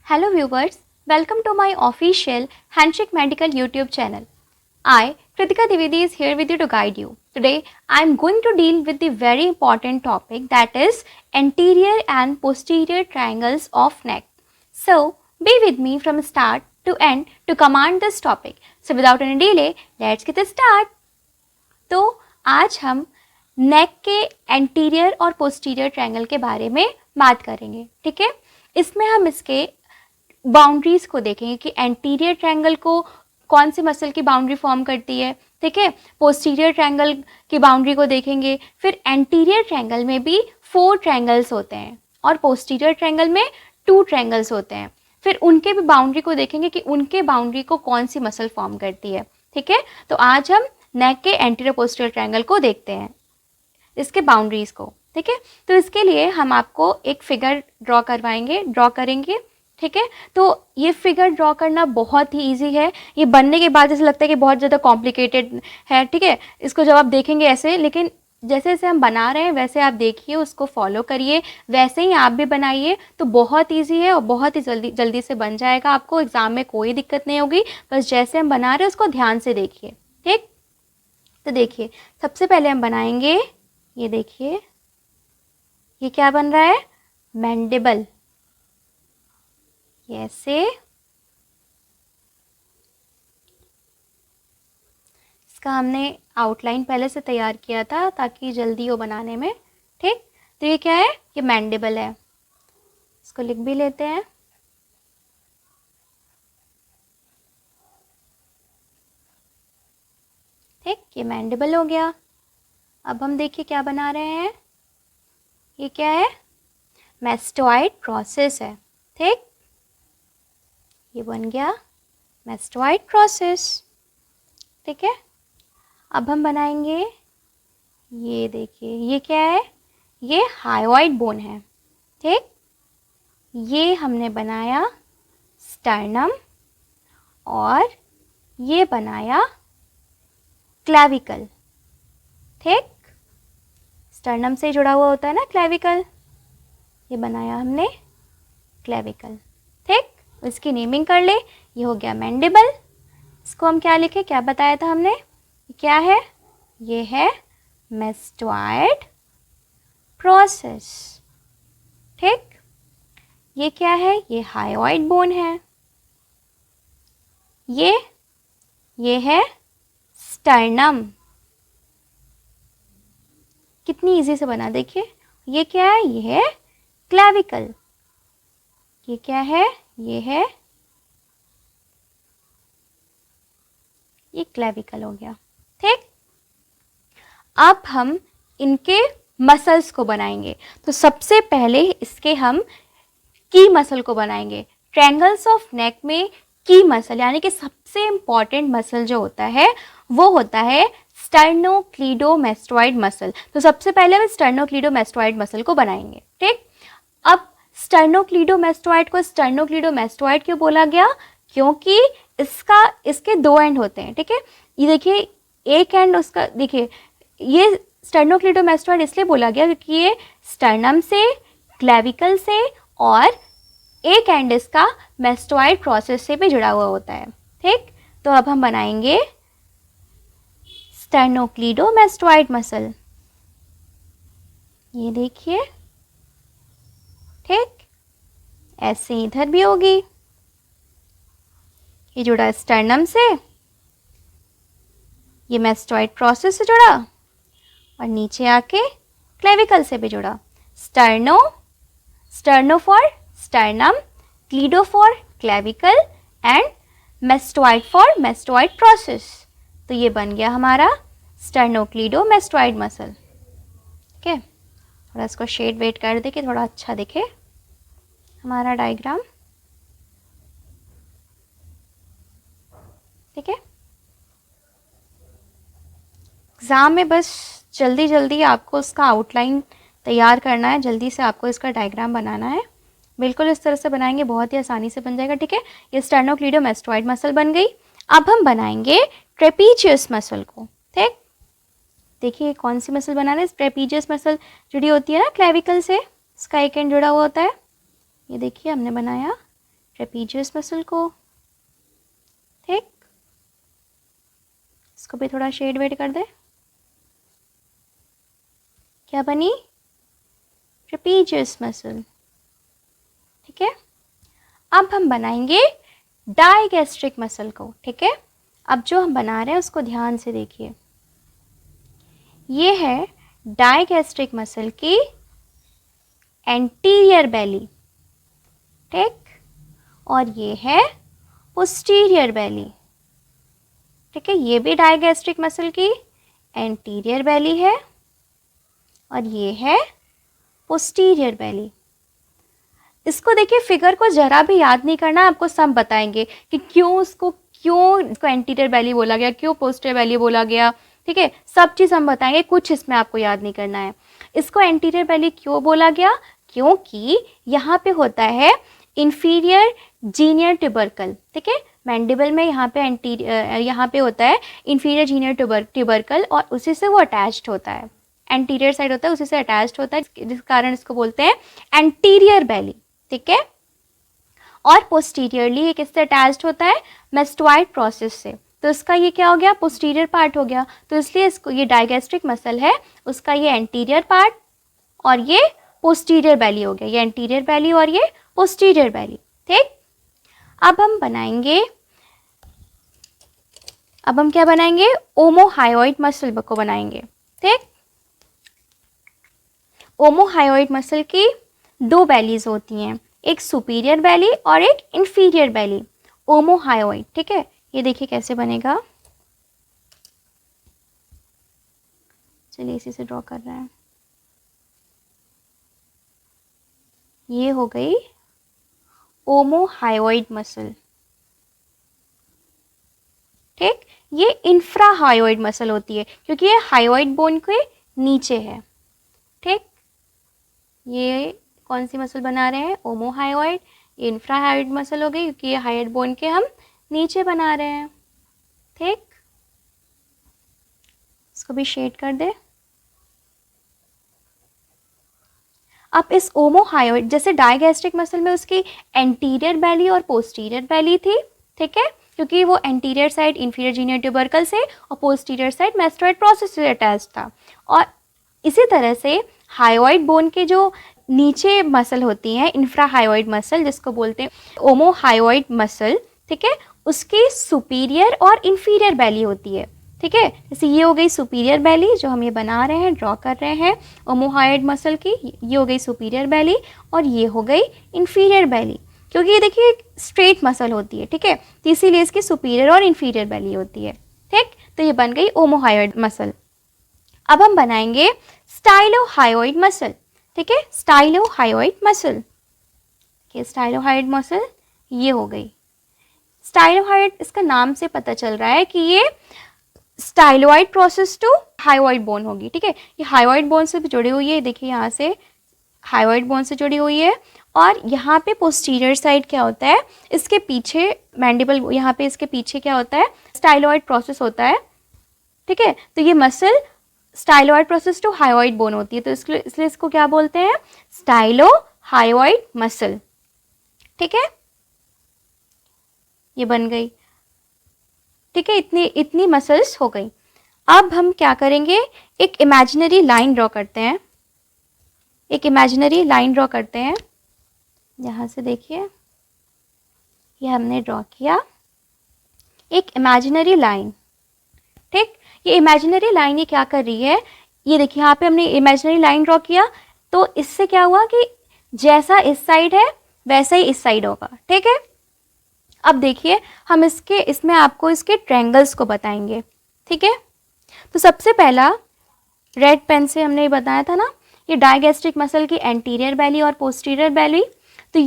Hello viewers, welcome to my official Handshake Medical YouTube channel. I, Kritika Divedi, is here with you to guide you. Today, I am going to deal with the very important topic, that is anterior and posterior triangles of neck. So, be with me from start to end to command this topic. So, without any delay, let's get start. तो आज हम नेक के anterior और posterior triangle के बारे में बात करेंगे, ठीक है। इसमें हम इसके बाउंड्रीज को देखेंगे कि एंटीरियर ट्रायंगल को कौन सी मसल की बाउंड्री फॉर्म करती है, ठीक है। पोस्टीरियर ट्रायंगल की बाउंड्री को देखेंगे। फिर एंटीरियर ट्रायंगल में भी 4 ट्रायंगल्स होते हैं और पोस्टीरियर ट्रायंगल में 2 ट्रायंगल्स होते हैं। फिर उनके भी बाउंड्री को देखेंगे कि उनके बाउंड्री को कौन सी मसल फॉर्म करती है, ठीक है। तो आज हम नेक के एंटीरियर पोस्टीरियर ट्रायंगल को देखते हैं, इसके बाउंड्रीज को, ठीक है। तो इसके लिए हम आपको एक फिगर ड्रॉ करेंगे, ठीक है। तो ये फिगर ड्रॉ करना बहुत ही इजी है। ये बनने के बाद ऐसा लगता है कि बहुत ज़्यादा कॉम्प्लिकेटेड है, ठीक है। इसको जब आप देखेंगे ऐसे, लेकिन जैसे जैसे हम बना रहे हैं वैसे आप देखिए, उसको फॉलो करिए, वैसे ही आप भी बनाइए। तो बहुत इजी है और बहुत ही जल्दी से बन जाएगा। आपको एग्ज़ाम में कोई दिक्कत नहीं होगी। बस जैसे हम बना रहे हैं उसको ध्यान से देखिए, ठीक। तो देखिए, सबसे पहले हम बनाएंगे, ये देखिए, ये क्या बन रहा है, मैंडिबल। ऐसे इसका हमने आउटलाइन पहले से तैयार किया था ताकि जल्दी हो बनाने में, ठीक। तो ये क्या है, ये मैंडिबल है। इसको लिख भी लेते हैं, ठीक। ये मैंडिबल हो गया। अब हम देखिए क्या बना रहे हैं, ये क्या है, मैस्टोइड प्रोसेस है, ठीक। ये बन गया मैस्टोइड प्रोसेस, ठीक है। अब हम बनाएंगे, ये देखिए, ये क्या है, ये हायोइड बोन है, ठीक। ये हमने बनाया स्टर्नम और ये बनाया क्लैविकल, ठीक। स्टर्नम से जुड़ा हुआ होता है ना क्लैविकल, ये बनाया हमने क्लैविकल, ठीक। इसकी नेमिंग कर ले, ये हो गया मैंडिबल। इसको हम क्या लिखे, क्या बताया था हमने, क्या है, ये है मैस्टोइड प्रोसेस, ठीक। ये क्या है, ये हायोइड बोन है। ये है स्टर्नम। कितनी इजी से बना, देखिए। ये क्या है, ये है क्लैविकल। ये क्या है, ये है, ये क्लैविकल हो गया, ठीक। अब हम इनके मसल्स को बनाएंगे। तो सबसे पहले इसके हम की मसल को बनाएंगे। ट्रायंगल्स ऑफ नेक में की मसल यानी कि सबसे इंपॉर्टेंट मसल जो होता है वो होता है स्टर्नोक्लीडोमेस्टोइड मसल। तो सबसे पहले हम स्टर्नोक्लीडोमेस्टोइड मसल को बनाएंगे, ठीक। अब स्टर्नोक्लीडोमेस्टोइड को स्टर्नोक्लीडोमेस्टोइड क्यों बोला गया, क्योंकि इसके 2 एंड होते हैं, ठीक है। ये देखिए, एक एंड उसका, देखिए, ये स्टर्नोक्लीडोमेस्टोइड इसलिए बोला गया क्योंकि ये स्टर्नम से, क्लैविकल से और एक एंड इसका मेस्टोइड प्रोसेस से भी जुड़ा हुआ होता है, ठीक। तो अब हम बनाएंगे स्टर्नोक्लीडोमेस्टोइड मसल, ये देखिए, ठीक। ऐसे इधर भी होगी, ये जुड़ा है स्टर्नम से, ये मेस्टोइड प्रोसेस से जुड़ा और नीचे आके क्लेविकल से भी जुड़ा। Sterno for sternum, cleido for clavicle and mastoid for mastoid process. तो ये बन गया हमारा स्टर्नोक्लीडोमेस्टोइड मसल, ठीक है। थोड़ा इसको शेड वेट कर दे कि थोड़ा अच्छा दिखे हमारा डायग्राम, ठीक है। एग्ज़ाम में बस जल्दी आपको उसका आउटलाइन तैयार करना है, जल्दी से आपको इसका डायग्राम बनाना है। बिल्कुल इस तरह से बनाएंगे, बहुत ही आसानी से बन जाएगा, ठीक है। ये स्टर्नोक्लीडोमेस्टोइड मसल बन गई। अब हम बनाएंगे ट्रेपीजियस मसल को, ठीक। देखिए कौन सी मसल बना रहे हैं, ट्रेपीजियस मसल जुड़ी होती है ना क्लेविकल से, इसका एक एंड जुड़ा हुआ होता है। ये देखिए हमने बनाया ट्रेपीजियस मसल को, ठीक। इसको भी थोड़ा शेड वेड कर दे। क्या बनी? ट्रेपीजियस मसल, ठीक है। अब हम बनाएंगे डाइगैस्ट्रिक मसल को, ठीक है। अब जो हम बना रहे हैं उसको ध्यान से देखिए। ये है डाइगैस्ट्रिक मसल की एंटीरियर बेली, ठीक, और ये है पोस्टीरियर बेली, ठीक है। ये भी डाइगैस्ट्रिक मसल की एंटीरियर बेली है और ये है पोस्टीरियर बेली। इसको देखिए, फिगर को जरा भी याद नहीं करना, आपको सब बताएंगे कि क्यों इसको एंटीरियर बेली बोला गया, क्यों पोस्टीरियर बेली बोला गया, ठीक है। सब चीज़ हम बताएंगे, कुछ इसमें आपको याद नहीं करना है। इसको एंटीरियर बेली क्यों बोला गया? क्योंकि यहाँ पे होता है इंफीरियर जीनियर ट्यूबरकल, ठीक है। मैंडिबल में यहाँ पे होता है इंफीरियर जीनियर ट्यूबरकल और उसी से वो अटैच्ड होता है, एंटीरियर साइड होता है, उसी से अटैच्ड होता है, जिस कारण इसको बोलते हैं एंटीरियर बेली, ठीक है। और पोस्टीरियरली ये किससे अटैच्ड होता है? मेस्टोइड प्रोसेस से। तो इसका ये क्या हो गया? पोस्टीरियर पार्ट हो गया। तो इसलिए इसको, ये डाइगैस्ट्रिक मसल है, उसका ये एंटीरियर पार्ट और ये पोस्टीरियर बेली हो गया। ये एंटीरियर बेली और ये पोस्टीरियर बेली, ठीक। अब हम क्या बनाएंगे? ओमोहायोइड मसल को बनाएंगे, ठीक। ओमोहायोइड मसल की दो बेलीज होती हैं, एक सुपीरियर बेली और एक इंफीरियर बेली, ओमोहायोइड, ठीक है। ये देखिए कैसे बनेगा, चलिए इसी से ड्रॉ कर रहे हैं। ये हो गई ओमोहायोइड मसल, ठीक। ये इंफ्राहायोइड मसल होती है क्योंकि ये हायोइड बोन के नीचे है, ठीक। ये कौन सी मसल बना रहे हैं? ओमोहायोइड। ये इंफ्राहायोइड मसल हो गई क्योंकि ये हायोइड बोन के हम नीचे बना रहे हैं, ठीक। इसको भी शेड कर दे। अब इस ओमोहायोइड, जैसे डाइगैस्ट्रिक मसल में उसकी एंटीरियर बेली और पोस्टीरियर बेली थी, ठीक है, क्योंकि वो एंटीरियर साइड इंफीरियर जीनियर ट्यूबरकल से और पोस्टीरियर साइड मेस्टोइड प्रोसेस से अटैच था। और इसी तरह से हायोइड बोन के जो नीचे मसल होती हैं, इंफ्राहायोइड मसल जिसको बोलते हैं ओमोहायोइड मसल, ठीक है, उसकी सुपीरियर और इंफीरियर बेली होती है, ठीक है। जैसे ये हो गई सुपीरियर बेली जो हम ये बना रहे हैं, ड्रॉ कर रहे हैं ओमोहायोइड मसल की, ये हो गई सुपीरियर बेली और ये हो गई इंफीरियर बेली, क्योंकि ये देखिए एक स्ट्रेट मसल होती है, ठीक है, तो इसीलिए इसकी सुपीरियर और इंफीरियर बेली होती है, ठीक। तो ये बन गई ओमोहायोइड मसल। अब हम बनाएंगे स्टाइलोहायोइड मसल, ठीक है, स्टाइलोहायोइड मसल, स्टाइलोहायोइड मसल ये हो गई। स्टाइलोहायोइड, इसका नाम से पता चल रहा है कि ये styloid process to hyoid bone होगी, ठीक है। ये हायोइड बोन से जुड़ी हुई है, देखिए यहाँ से हायोइड बोन से जुड़ी हुई है और यहाँ पे पोस्टीरियर साइड क्या होता है, इसके पीछे मैंडिबल, यहाँ पे इसके पीछे क्या होता है? स्टाइलोइड प्रोसेस होता है, ठीक है। तो ये muscle styloid process to hyoid bone होती है, तो इसलिए इसको क्या बोलते हैं? स्टाइलोहायोइड मसल, ठीक है। ये बन गई, ठीक है। इतनी मसल्स हो गई। अब हम क्या करेंगे? एक इमेजिनरी लाइन ड्रॉ करते हैं, एक इमेजिनरी लाइन ड्रॉ करते हैं। यहाँ से देखिए, ये हमने ड्रॉ किया एक इमेजिनरी लाइन, ठीक। ये इमेजिनरी लाइन ये क्या कर रही है? ये देखिए यहाँ पे हमने इमेजिनरी लाइन ड्रॉ किया, तो इससे क्या हुआ कि जैसा इस साइड है वैसा ही इस साइड होगा, ठीक है। अब देखिए हम इसमें आपको इसके ट्रायंगल्स को बताएंगे, ठीक है। तो सबसे पहला रेड पेन से हमने बताया था ना, ये डाइगैस्ट्रिक मसल की एंटीरियर बेली और पोस्टीरियर बेली, तो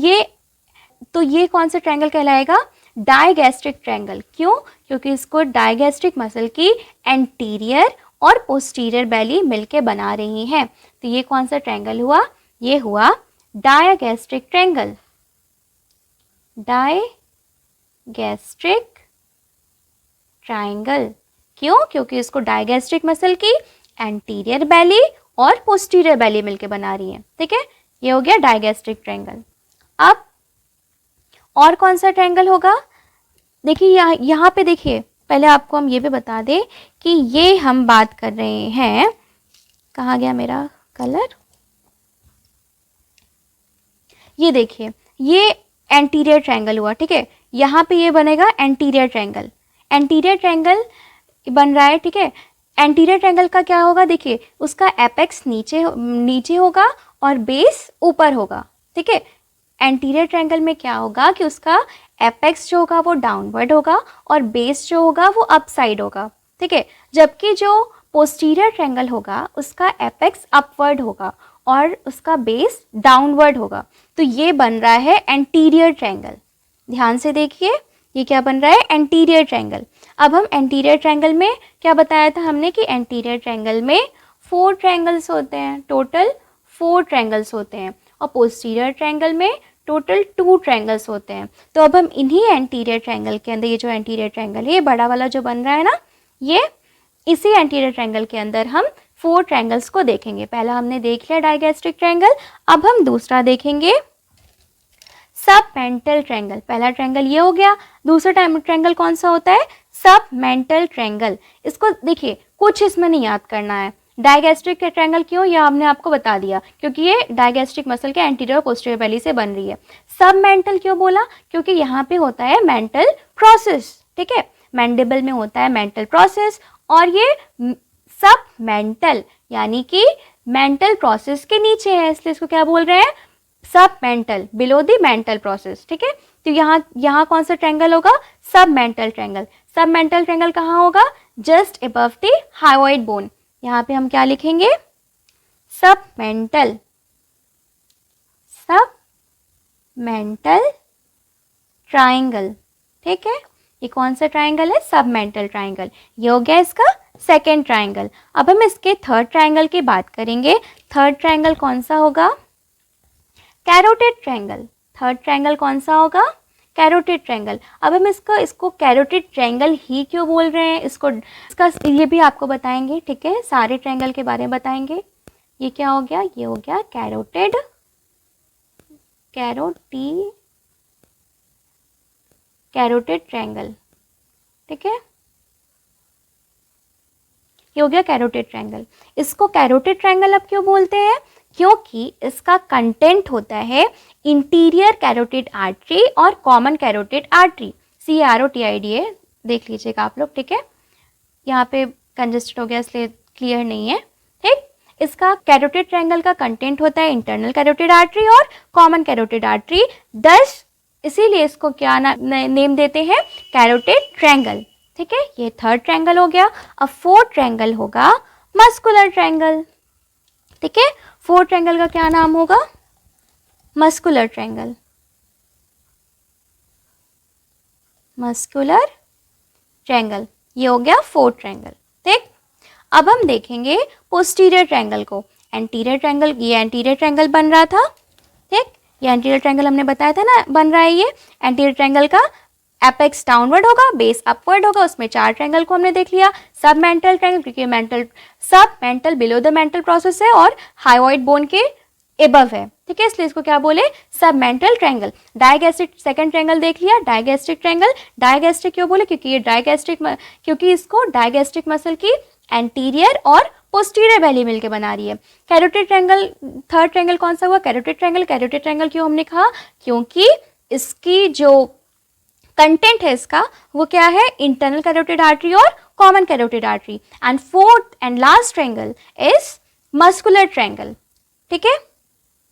ये कौन सा ट्रायंगल कहलाएगा? Digastric triangle. क्यों? क्योंकि इसको डाइगैस्ट्रिक मसल की एंटीरियर और पोस्टीरियर बेली मिलके बना रही हैं। तो ये कौन सा ट्रायंगल हुआ? ये हुआ डायगैस्ट्रिक ट्रायंगल, डायगैस्ट्रिक ट्रायंगल। क्यों? क्योंकि इसको डायगैस्ट्रिक मसल की एंटीरियर बेली और पोस्टीरियर बेली मिलके बना रही है, ठीक है। ये हो गया डायगैस्ट्रिक ट्रायंगल। अब और कौन सा ट्रायंगल होगा? देखिए यहाँ पे देखिए, पहले आपको हम ये भी बता दें कि ये हम बात कर रहे हैं, कहाँ गया मेरा कलर, ये देखिए ये एंटीरियर ट्रायंगल हुआ, ठीक है। यहाँ पे ये बनेगा एंटीरियर ट्रायंगल, एंटीरियर ट्रायंगल बन रहा है, ठीक है। एंटीरियर ट्रायंगल का क्या होगा, देखिए उसका एपेक्स नीचे होगा और बेस ऊपर होगा, ठीक है। एंटीरियर ट्रायंगल में क्या होगा कि उसका एपेक्स जो होगा वो डाउनवर्ड होगा और बेस जो होगा वो अपसाइड होगा, ठीक है। जबकि जो पोस्टीरियर ट्रायंगल होगा उसका एपेक्स अपवर्ड होगा और उसका बेस डाउनवर्ड होगा। तो ये बन रहा है एंटीरियर ट्रायंगल। ध्यान से देखिए, ये क्या बन रहा है, एंटीरियर ट्रायंगल। अब हम एंटीरियर ट्रायंगल में क्या बताया था हमने कि एंटीरियर ट्रायंगल में 4 ट्रायंगल्स होते हैं, टोटल 4 ट्रायंगल्स होते हैं, और पोस्टीरियर ट्रायंगल में टोटल 2 ट्रायंगल्स होते हैं। तो अब हम इन्हीं एंटीरियर ट्रायंगल के अंदर, ये जो एंटीरियर ट्रायंगल है, ये बड़ा वाला जो बन रहा है ना, ये इसी एंटीरियर ट्रायंगल के अंदर हम 4 ट्रायंगल्स को देखेंगे। पहला हमने देख लिया डायगैस्ट्रिक ट्रायंगल, अब हम दूसरा देखेंगे सबमेंटल ट्रायंगल। पहला ट्रायंगल ये हो गया, दूसरा ट्रायंगल कौन सा होता है, सबमेंटल ट्रायंगल। इसको देखिए कुछ इसमें नहीं याद करना है। डायगैस्ट्रिक ट्रायंगल क्यों, यह हमने आपको बता दिया, क्योंकि ये डायगैस्ट्रिक मसल के एंटीरियर और पोस्टीरियर बेली से बन रही है। सबमेंटल क्यों बोला, क्योंकि यहाँ पे होता है मेंटल प्रोसेस, ठीक है। मैंडिबल में होता है मेंटल प्रोसेस, और ये सबमेंटल यानी कि मेंटल प्रोसेस के नीचे है, इसलिए इसको क्या बोल रहे हैं, submental, below the mental process, ठीक है। तो यहाँ कौन सा ट्रायंगल होगा, सबमेंटल ट्रायंगल। सबमेंटल ट्रायंगल कहाँ होगा, जस्ट अबव द हाइवॉइड बोन। यहाँ पे हम क्या लिखेंगे, सबमेंटल, सबमेंटल ट्रायंगल, ठीक है। ये कौन सा ट्रायंगल है, सबमेंटल ट्रायंगल। ये हो गया इसका सेकेंड ट्रायंगल। अब हम इसके थर्ड ट्रायंगल की बात करेंगे। थर्ड ट्रायंगल कौन सा होगा, कैरोटिड ट्रायंगल। थर्ड ट्रायंगल कौन सा होगा, कैरोटिड ट्रायंगल। अब हम इसको कैरोटिड ट्रायंगल ही क्यों बोल रहे हैं, इसका ये भी आपको बताएंगे, ठीक है। सारे ट्रायंगल के बारे में बताएंगे। ये क्या हो गया, ये हो गया कैरोटिड ट्रायंगल, ठीक है। ये हो गया कैरोटिड ट्रायंगल। इसको कैरोटिड ट्रायंगल अब क्यों बोलते हैं, क्योंकि इसका कंटेंट होता है इंटीरियर कैरोटिड आर्टरी और कॉमन कैरोटिड आर्टरी, CROTIDA देख लीजिएगा आप लोग, ठीक है। यहाँ पे कंजेस्टेड हो गया इसलिए क्लियर नहीं है, ठीक। इसका कैरोटिड ट्रायंगल का कंटेंट होता है इंटरनल कैरोटिड आर्टरी और कॉमन कैरोटिड आर्टरी, दस इसीलिए इसको क्या नेम देते हैं, कैरोटिड ट्रायंगल, ठीक है। ये थर्ड ट्रायंगल हो गया। अब फोर्थ ट्रायंगल होगा मस्कुलर ट्रायंगल, ठीक है। फोर्थ ट्रायंगल का क्या नाम होगा, मस्कुलर ट्रायंगल, मस्कुलर ट्रायंगल। ये हो गया फोर्थ ट्रायंगल, ठीक। अब हम देखेंगे पोस्टीरियर ट्रायंगल को। एंटीरियर ट्रायंगल, ये एंटीरियर ट्रायंगल बन रहा था, ठीक। ये एंटीरियर ट्रायंगल हमने बताया था ना बन रहा है। ये एंटीरियर ट्रायंगल का एपेक्स डाउनवर्ड होगा, बेस अपवर्ड होगा। उसमें 4 ट्रायंगल को हमने देख लिया। सबमेंटल ट्रायंगल, क्योंकि submental below the mental process है और हाइवॉइड बोन के एबव है, ठीक है, इसलिए इसको क्या बोले, submental triangle. Digastric second triangle देख लिया, डायगैस्ट्रिक ट्रायंगल। डायगैस्ट्रिक क्यों बोले, क्योंकि ये क्योंकि इसको डायगैस्ट्रिक मसल की एंटीरियर और पोस्टीरियर बेली मिलकर बना रही है। कैरोटिड ट्रायंगल, थर्ड ट्रायंगल कौन सा हुआ, कैरोटिड ट्रायंगल। कैरोटिड ट्रायंगल क्यों हमने कहा, क्योंकि इसकी जो कंटेंट है इसका वो क्या है, इंटरनल कैरोटिड आर्टरी और common carotid artery. And fourth and last triangle is muscular triangle, ठीक है,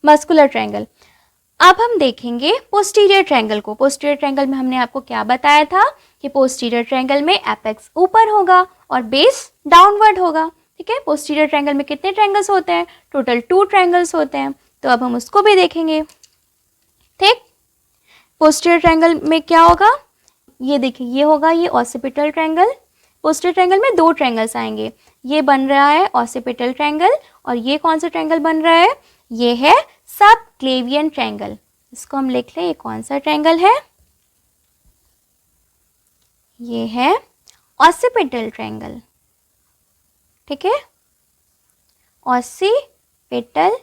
मस्कुलर ट्रायंगल। अब हम देखेंगे पोस्टीरियर ट्रायंगल को। पोस्टीरियर ट्रायंगल में हमने आपको क्या बताया था कि पोस्टीरियर ट्रायंगल में एपेक्स ऊपर होगा और बेस डाउनवर्ड होगा, ठीक है। पोस्टीरियर ट्रायंगल में कितने ट्रायंगल्स होते हैं, टोटल 2 ट्रायंगल्स होते हैं। तो अब हम उसको भी देखेंगे, ठीक। पोस्टीरियर ट्रायंगल में क्या होगा, ये देखिए, ये होगा ये ऑसिपिटल ट्रायंगल। पोस्टीरियर ट्रायंगल में 2 ट्रायंगल्स आएंगे। ये बन रहा है ऑसिपिटल ट्रायंगल, और ये कौन सा ट्रायंगल बन रहा है, ये है सबक्लेवियन ट्रायंगल। इसको हम लिख लें, ये कौन सा ट्रायंगल है, ये है ऑसिपिटल ट्रायंगल, ठीक है, ऑसिपिटल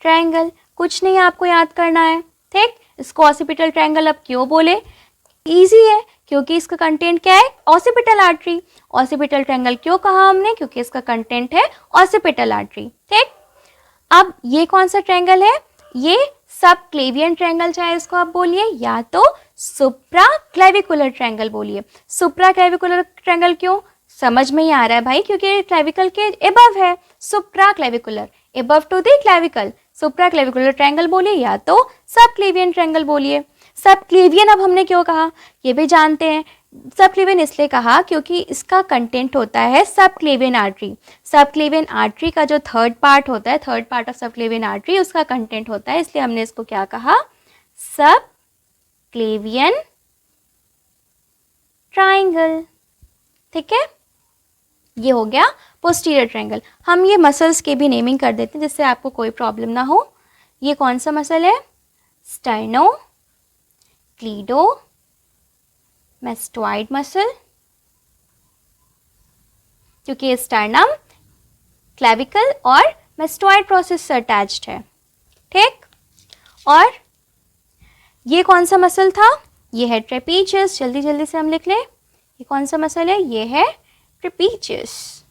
ट्रायंगल। कुछ नहीं आपको याद करना है, ठीक। इसको ऑसिपिटल ट्रायंगल अब क्यों बोले? इजी है, क्योंकि इसका कंटेंट क्या है? Occipital artery. ऑसिपिटल ट्रायंगल क्यों कहा हमने? क्योंकि इसका कंटेंट है ऑसिपिटल आर्टरी। ठीक, अब ये कौन सा ट्रायंगल है? ये सब क्लेवियन ट्रायंगल, चाहे इसको आप बोलिए या तो सुप्रा क्लेविकुलर ट्रायंगल बोलिए। सुप्रा क्लेविकुलर ट्रायंगल क्यों? समझ में ही आ रहा है भाई, क्योंकि क्लेविकल के एबव है। Supra clavicular, above to the clavicle, supra clavicular triangle बोलिए या तो सब क्लेवियन ट्रायंगल बोलिए। सब क्लेवियन अब हमने क्यों कहा ये भी जानते हैं। सब क्लेवियन इसलिए कहा क्योंकि इसका कंटेंट होता है सब क्लेवियन आर्टरी। सब क्लेवियन आर्टरी का जो थर्ड पार्ट होता है, थर्ड पार्ट ऑफ सब क्लेवियन आर्टरी, उसका कंटेंट होता है, इसलिए हमने इसको क्या कहा? सब क्लेवियन ट्रायंगल। ठीक है, ये हो गया पोस्टीरियर ट्रायंगल। हम ये मसल्स के भी नेमिंग कर देते हैं जिससे आपको कोई प्रॉब्लम ना हो। ये कौन सा मसल है? स्टर्नो क्लीडो मेस्टोइड मसल, क्योंकि ये स्टर्नम, क्लेविकल और मेस्टोइड प्रोसेस से अटैच्ड है। ठीक, और ये कौन सा मसल था? ये है ट्रेपीजियस। जल्दी जल्दी से हम लिख लें, ये कौन सा मसल है? ये है ट्रेपीजियस।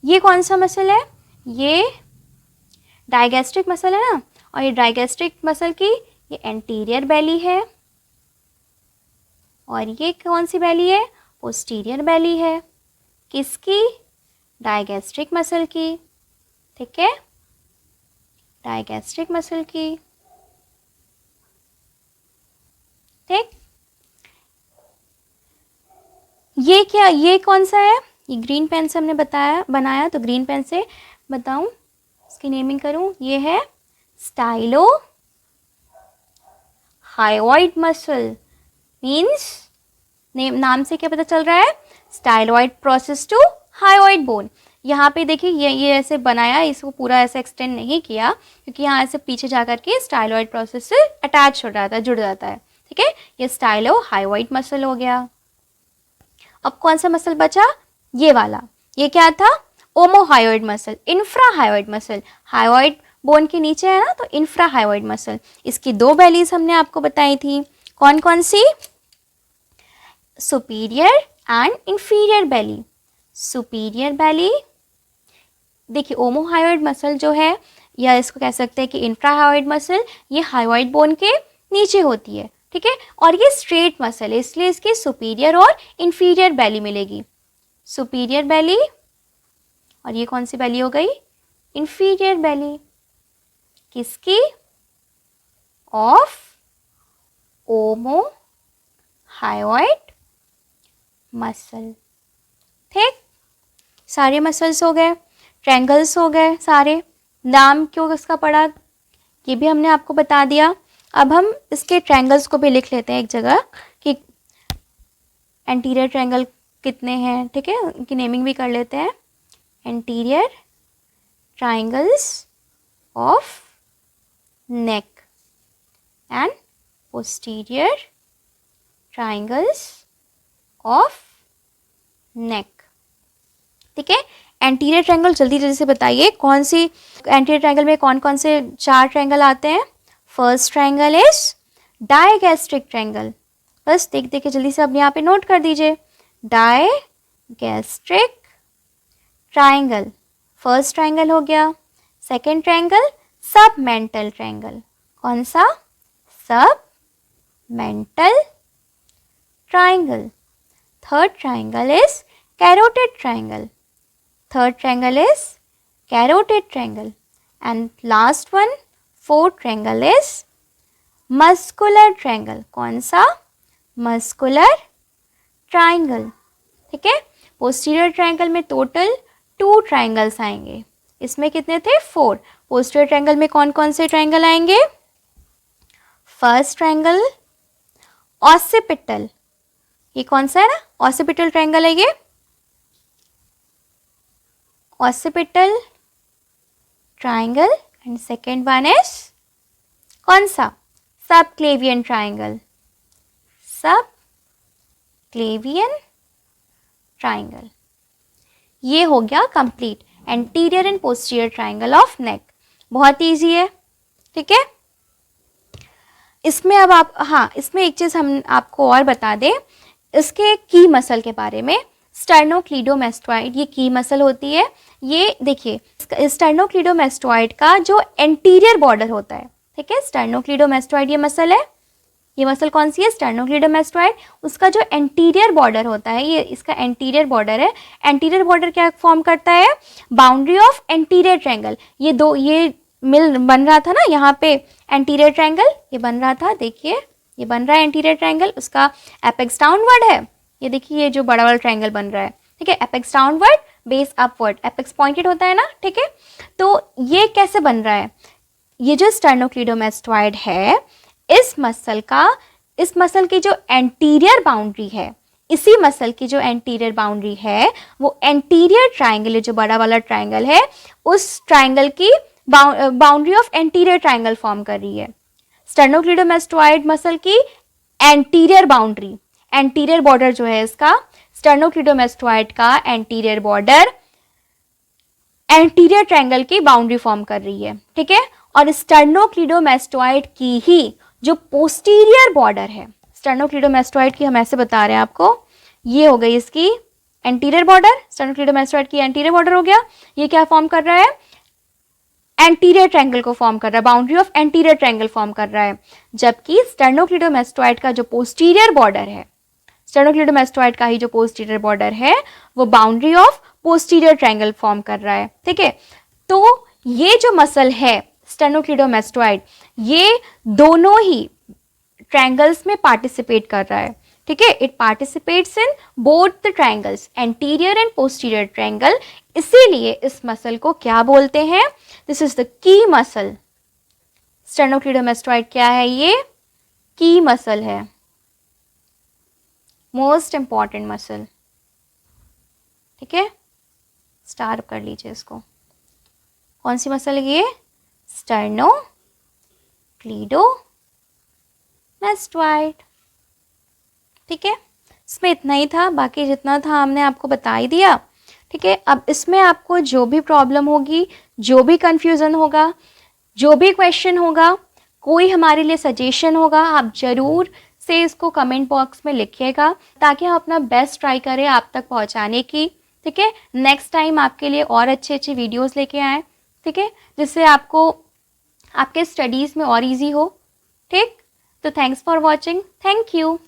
ये कौन सा मसल है? ये डायगैस्ट्रिक मसल है ना, और ये डायगैस्ट्रिक मसल की ये एंटीरियर बेली है, और ये कौन सी बेली है? पोस्टीरियर बेली है। किसकी? डायगैस्ट्रिक मसल की। ठीक है, डायगैस्ट्रिक मसल की। ठीक, ये क्या, ये कौन सा है? ये ग्रीन पेन से हमने बनाया, तो ग्रीन पेन से बताऊं, इसकी नेमिंग करूं। ये है स्टाइलो हायोइड मसल। मीन्स नाम से क्या पता चल रहा है? Styloid process to hyoid bone. यहाँ पे देखिए ये ऐसे बनाया, इसको पूरा ऐसे एक्सटेंड नहीं किया क्योंकि यहाँ ऐसे पीछे जाकर के स्टाइलॉइड प्रोसेस से अटैच हो जाता है, जुड़ जाता है। ठीक है, ये स्टाइलो हायोइड मसल हो गया। अब कौन सा मसल बचा? ये वाला। ये क्या था? Omohyoid muscle, infrahyoid muscle. Hyoid bone के नीचे है ना, तो इंफ्राहायोइड मसल। इसकी दो बेलीज हमने आपको बताई थी, कौन कौन सी? Superior and inferior belly. Superior belly, देखिए ओमोहायोइड मसल जो है, या इसको कह सकते हैं कि इंफ्राहायोइड मसल, ये हायोइड बोन के नीचे होती है। ठीक है, और ये स्ट्रेट मसल है, इसलिए इसकी सुपीरियर और इंफीरियर बेली मिलेगी। सुपीरियर बेली, और ये कौन सी बेली हो गई? इंफीरियर बेली। किसकी? Of ओमोहायोइड muscle. ठीक, सारे मसल्स हो गए, ट्रायंगल्स हो गए सारे। नाम क्यों इसका पड़ा ये भी हमने आपको बता दिया। अब हम इसके ट्रायंगल्स को भी लिख लेते हैं एक जगह कि एंटीरियर ट्रायंगल कितने हैं। ठीक है, उनकी नेमिंग भी कर लेते हैं। Anterior triangles of neck and posterior triangles of neck. ठीक है, एंटीरियर ट्रायंगल जल्दी जल्दी से बताइए, कौन सी एंटीरियर ट्रायंगल में कौन कौन से चार ट्रायंगल आते हैं? First triangle is digastric triangle. बस देख देख के जल्दी से अब यहाँ पे नोट कर दीजिए। डायगैस्ट्रिक ट्रायंगल फर्स्ट ट्रायंगल हो गया। सेकेंड ट्रायंगल सब मेंटल ट्रायंगल। कौन सा? सब mental triangle. Third triangle is carotid triangle. Third triangle is carotid triangle, and last one, fourth triangle is muscular triangle. कौन सा? muscular triangle. ठीक है, posterior triangle में total 2 triangles आएंगे। इसमें कितने थे? 4। posterior triangle में कौन कौन से triangle आएंगे? first triangle occipital, ये कौन सा है ना? occipital triangle है ये। occipital triangle and second one is कौन सा? subclavian triangle। subclavian triangle। ये हो गया complete anterior and posterior triangle of neck. बहुत इजी है। ठीक है, इसमें अब आप, हाँ इसमें एक चीज़ हम आपको और बता दें इसके की मसल के बारे में। स्टर्नोक्लीडोमेस्टोइड ये की मसल होती है। ये देखिए स्टर्नोक्लीडोमेस्टोइड का जो एंटीरियर बॉर्डर होता है, ठीक है, स्टर्नोक्लीडोमेस्टोइड ये मसल है। ये मसल कौन सी है? स्टर्नोक्लीडोमेस्टोइड। उसका जो एंटीरियर बॉर्डर होता है, ये इसका एंटीरियर बॉर्डर है। एंटीरियर बॉर्डर क्या फॉर्म करता है? Boundary of anterior triangle. ये मिल बन रहा था ना यहाँ पे, एंटीरियर ट्रायंगल ये बन रहा था, देखिए ये बन रहा है एंटीरियर ट्रायंगल। उसका एपेक्स डाउनवर्ड है, ये देखिए ये जो बड़ा वाला ट्रायंगल बन रहा है, ठीक है, apex downward base upward, apex pointed होता है ना, ठीक है। तो ये कैसे बन रहा है? ये जो स्टर्नोक्लीडोमेस्टोइड है, इस मसल की जो एंटीरियर बाउंड्री है, इसी मसल की जो एंटीरियर बाउंड्री है वो एंटीरियर ट्रायंगल, जो बड़ा वाला ट्रायंगल है, उस ट्रायंगल की boundary of anterior triangle form कर रही है। स्टर्नोक्लीडोमेस्टोइड मसल की एंटीरियर बाउंड्री, एंटीरियर बॉर्डर जो है इसका, स्टर्नोक्लीडोमेस्टोइड का एंटीरियर बॉर्डर एंटीरियर ट्रायंगल की बाउंड्री फॉर्म कर रही है, ठीक है। और स्टर्नोक्लीडोमेस्टोइड की ही जो पोस्टीरियर बॉर्डर है, स्टर्नोक्लीडोमेस्टोइड की हम ऐसे बता रहे हैं आपको, ये हो गई इसकी एंटीरियर बॉर्डर, स्टर्नोक्लीडोमेस्टोइड की एंटीरियर बॉर्डर हो गया। ये क्या फॉर्म कर रहा है? एंटीरियर ट्रायंगल को फॉर्म कर रहा है, boundary of anterior triangle form कर रहा है। जबकि स्टर्नोक्लीडोमेस्टोइड का जो पोस्टीरियर बॉर्डर है, स्टर्नोक्लीडोमेस्टोइड का ही जो पोस्टीरियर बॉर्डर है, वो boundary of posterior triangle form कर रहा है, ठीक है। तो ये जो मसल है स्टर्नोक्लीडोमेस्टोइड, ये दोनों ही ट्रायंगल्स में पार्टिसिपेट कर रहा है, ठीक है। It participates in both the triangles, anterior and posterior triangle. इसीलिए इस मसल को क्या बोलते हैं? This is the key muscle. Sternocleidomastoid क्या है? ये की मसल है, मोस्ट इंपॉर्टेंट मसल, ठीक है। स्टार कर लीजिए इसको। कौन सी मसल है ये? स्टर्नोक्लीडोमेस्टोइड, ठीक है। इसमें इतना ही था, बाकी जितना था हमने आपको बता ही दिया, ठीक है। अब इसमें आपको जो भी प्रॉब्लम होगी, जो भी कंफ्यूजन होगा, जो भी क्वेश्चन होगा, कोई हमारे लिए सजेशन होगा, आप जरूर से इसको कमेंट बॉक्स में लिखिएगा, ताकि हम अपना बेस्ट ट्राई करें आप तक पहुंचाने की, ठीक है। नेक्स्ट टाइम आपके लिए और अच्छे वीडियोस लेके आएँ, ठीक है, जिससे आपको आपके स्टडीज़ में और इजी हो, ठीक। तो thanks for watching, thank you.